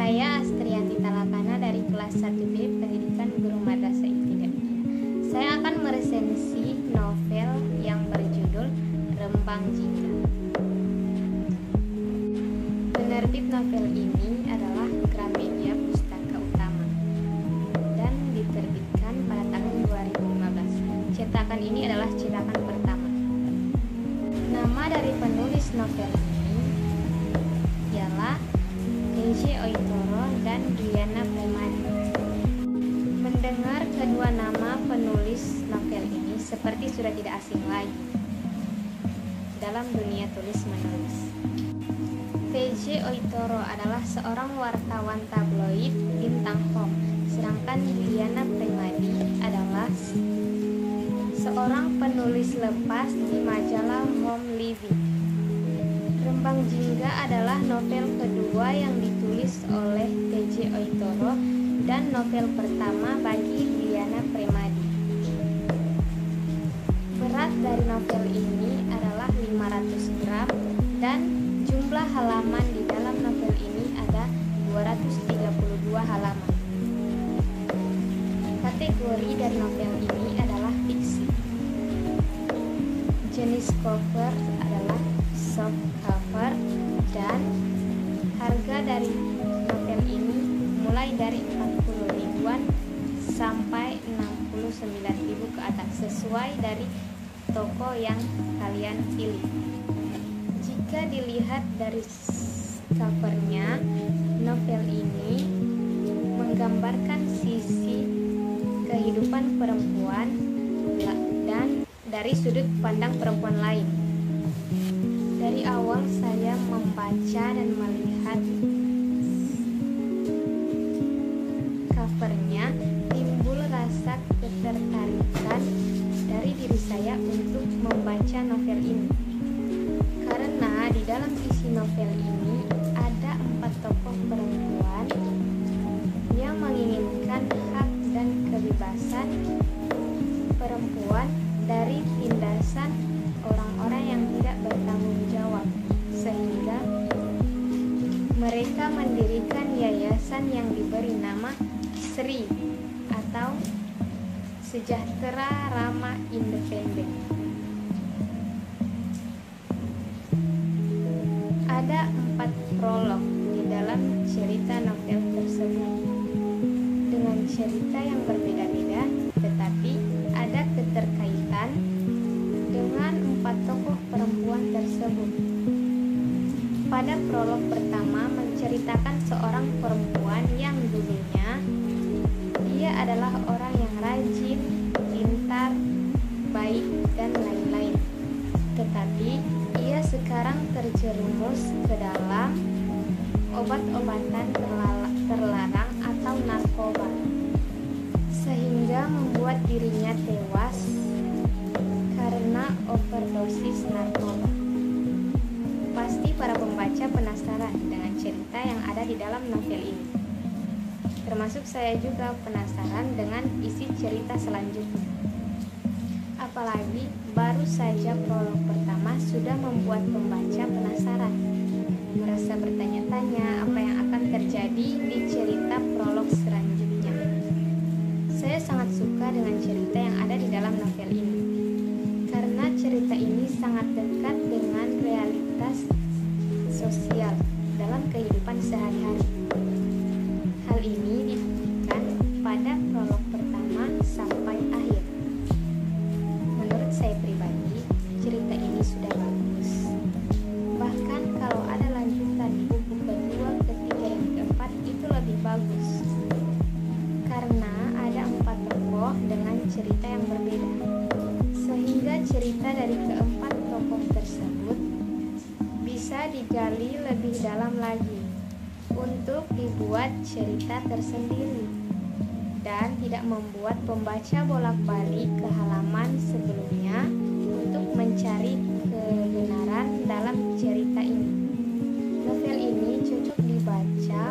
Saya Astrianti Talakana dari kelas 1B Pendidikan Guru Madrasah Ibtidaiyah. Saya akan meresensi novel yang berjudul Rembang Jingga. Penerbit novel ini adalah Gramedia Pustaka Utama dan diterbitkan pada tahun 2015. Cetakan ini adalah cetakan pertama. Nama dari penulis novel ini ialah Keiji Oitoro dan Diana Premadi. Mendengar kedua nama penulis novel ini seperti sudah tidak asing lagi dalam dunia tulis-menulis. Keiji Oitoro adalah seorang wartawan tabloid bintang Home, sedangkan Diana Premadi adalah seorang penulis lepas di majalah Home Living. Rembang Jingga adalah novel kedua yang ditulis oleh Keiji Oitoro dan novel pertama bagi Diana Premadi. Berat dari novel ini adalah 500 gram dan jumlah halaman di dalam novel ini ada 232 halaman. Kategori dari novel ini adalah fiksi. Jenis cover adalah soft cover dan harga dari novel ini mulai dari 40 ribuan sampai 69.000 ke atas sesuai dari toko yang kalian pilih. Jika dilihat dari covernya, novel ini menggambarkan sisi kehidupan perempuan dan dari sudut pandang perempuan lain. Dari awal saya membaca dan melihat covernya, timbul rasa ketertarikan dari diri saya untuk membaca novel ini. Karena di dalam isi novel ini ada 4 tokoh perempuan yang menginginkan hak dan kebebasan perempuan dari tindasan orang-orang yang tidak bertanggung jawab, sehingga mereka mendirikan yayasan yang diberi nama SRI atau Sejahtera Ramah Independen. Ada 4 prolog di dalam cerita novel tersebut dengan cerita yang berbeda-beda, tetapi ada keterkaitan dengan 4 tokoh perempuan tersebut. Pada prolog pertama menceritakan seorang perempuan yang dulunya ia adalah orang yang rajin, pintar, baik, dan lain-lain. Tetapi ia sekarang terjerumus ke dalam obat-obatan terlarang atau narkoba, sehingga membuat dirinya tewas karena overdosis narkoba. Pasti para pembaca penasaran dengan cerita yang ada di dalam novel ini. Termasuk saya juga penasaran dengan isi cerita selanjutnya. Apalagi baru saja prolog pertama sudah membuat pembaca penasaran, merasa bertanya-tanya apa yang akan terjadi di cerita prolog selanjutnya. Saya sangat suka dengan cerita yang ada di dalam novel ini, karena cerita ini sangat dekat dengan realitas sosial dalam kehidupan sehari-hari. Hal ini dibuktikan pada prolog pertama sampai akhir. Menurut saya pribadi, cerita ini sudah bagus. Bahkan kalau ada lanjutan di buku kedua, ketiga, dan keempat itu lebih bagus. Karena ada 4 tokoh dengan cerita yang berbeda. Sehingga cerita dari keempat tokoh tersebut bisa digali lebih dalam lagi untuk dibuat cerita tersendiri dan tidak membuat pembaca bolak-balik ke halaman sebelumnya untuk mencari kebenaran dalam cerita ini. Novel ini cocok dibaca